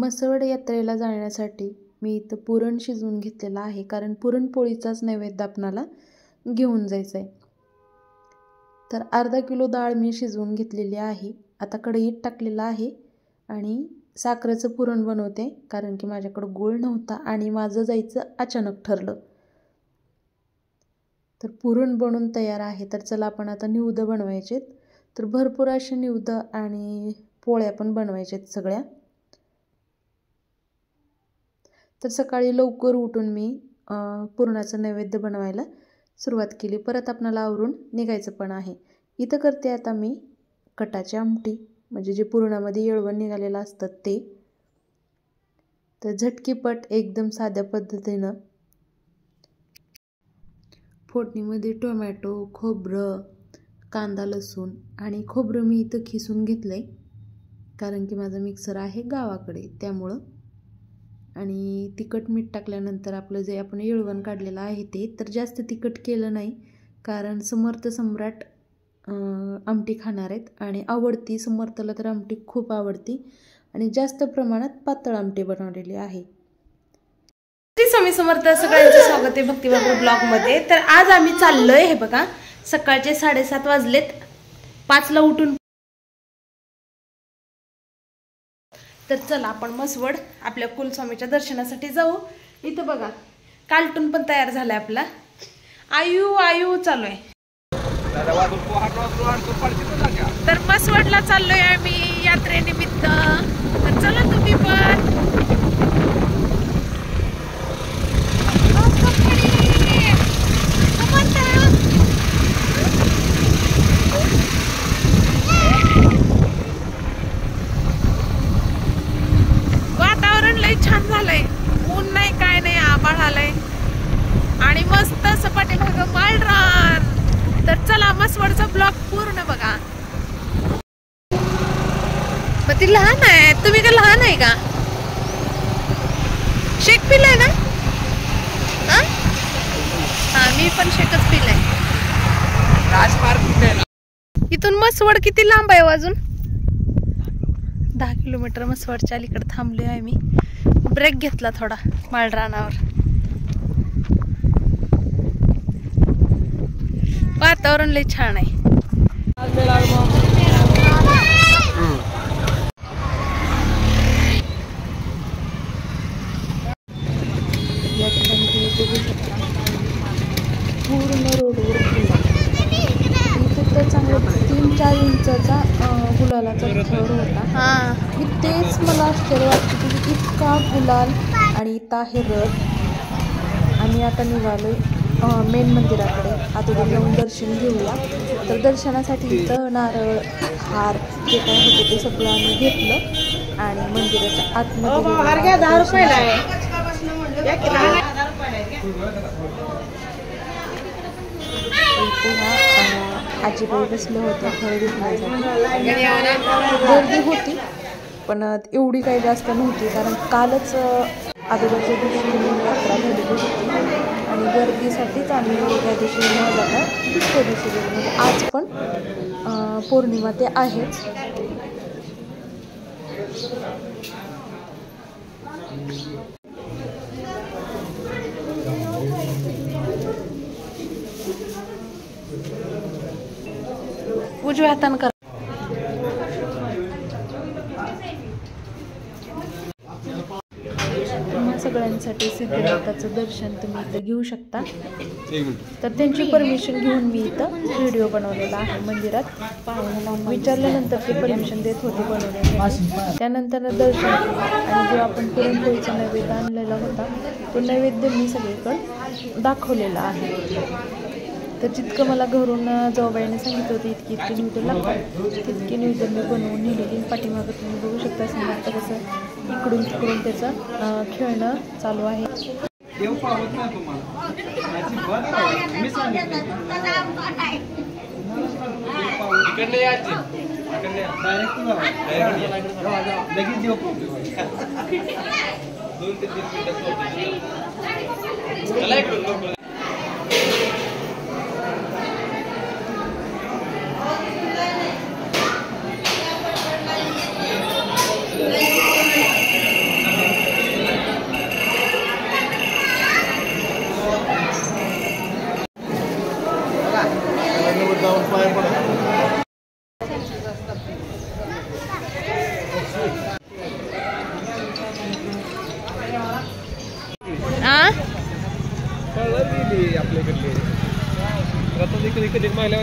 म्हसवड यात्रेला जाण्यासाठी मी इथं पुरण शिजवून घेतलेलं आहे, कारण पुरणपोळीचाच नैवेद्य आपणाला घेऊन जायचं आहे. तर अर्धा किलो डाळ मी शिजवून घेतलेली आहे. आता कढईत टाकलेलं आहे आणि साखरेचं पुरण बनवते, कारण की माझ्याकडं गूळ नव्हता आणि माझं जायचं अचानक ठरलं. तर पुरण बनवून तयार आहे. तर चला आपण आता निवद बनवायचेत. तर भरपूर असे निवद आणि पोळ्या पण बनवायचेत सगळ्या. तर सकाळी लवकर उठून मी पुरणाचं नैवेद्य बनवायला सुरुवात केली. परत आपणाला आवरून निघायचं पण आहे. इथं करते आता मी कटाची आमटी, म्हणजे जे पुरणामध्ये येळवण निघालेलं असतं ते. तर झटकीपट एकदम साध्या पद्धतीनं फोडणीमध्ये टोमॅटो, खोबरं, कांदा, लसूण आणि खोबरं मी इथं खिसून घेतलं आहे, कारण की माझा मिक्सर आहे गावाकडे त्यामुळं. आणि तिखट मीठ टाकल्यानंतर आपलं जे आपण येळवण काढलेलं आहे ते. तर जास्त तिखट केलं नाही, कारण समर्थ सम्राट आमटी खाणार आहेत आणि आवडती समर्थला, तर आमटी खूप आवडती आणि जास्त प्रमाणात पातळ आमटी बनवलेली आहे. स्वामी समर्थ, सगळ्यांचं स्वागत आहे भक्तिबाबू ब्लॉगमध्ये. तर आज आम्ही चाललोय, हे बघा सकाळचे 7:30 वाजलेत, 5ला उठून. तर चला आपण म्हसवड आपल्या कुलस्वामीच्या दर्शनासाठी जाऊ. इथं बघा कार्टून पण तयार झालाय आपला. आयु आयु चालू आहे. तर म्हसवडला चाललोय आम्ही यात्रेनिमित्त. तर चला तुम्ही पण. वातावरण लय छान झालंय, ऊन नाही काय नाही, आभाळ आलंय आणि मस्त सपाटी भाग माळरान. तर चला म्हसवडचा ब्लॉग पूर्ण बघा. पण ती लहान आहे, तुम्ही का लहान आहे का? शेक पिलाय ना? हा मी पण शेकच पिलाय. इथून म्हसवड किती लांब आहे अजून? 10 किलोमीटर. म्हसवडच्या अलीकडे थांबलोय आम्ही. ब्रेक घेतला थोडा माळरानावर. वातावरण लय छान आहे. या ठिकाणी तुम्ही बघू शकता पूर्ण रोडवर फुलं. इथे तर चांगलं 3-4 इंचाचा गुलालाचा थर होता. मी तेच मला आश्चर्य वाटतं की इतका गुलाल. आणि इथं आहे रथ. आम्ही आता निघालोय मेन मंदिराकडे. आता जाऊन दर्शन घेऊया. तर दर्शनासाठी इथं नारळ, हार जे काय होते ते सगळं आम्ही घेतलं आणि मंदिराच्या आतमध्ये. 10 रुपयाला आहे. आजीबाई बसले होते फळ घेतण्यासाठी. गर्दी होती पण एवढी काही जास्त नव्हती, कारण कालच अगोदरच्या दिवशी यात्रा झालेली होती आणि गर्दीसाठीच आम्ही त्या दिवशी न जाता दुसऱ्या दिवशी गेलो. म्हणजे आज पण पौर्णिमा ते आहेच. उजव्या हातानं कर. सगळ्यांसाठी सिद्धिदाताचं दर्शन तुम्ही इथं घेऊ शकता. तर त्यांची परमिशन घेऊन मी इथं व्हिडिओ बनवलेला आहे मंदिरात. विचारल्यानंतर ते परमिशन देत होते बनवण्यासाठी. त्यानंतर दर्शन केलं आणि जो आपण पुरणपोळीचा नैवेद्य आणलेला होता तो नैवेद्य मी सगळीकडे दाखवलेला आहे. तर जितकं मला घरून जाऊबाईने सांगितलं होतं इतकी निवेदन लागतात तितकी निवेदन मी बनवून नेलेली. पाठीमागं तुम्ही बघू शकता समर्थ कसं इकडून तिकडून त्याचं खेळणं चालू आहे. आपली आपल्याकडली आता कधी महिला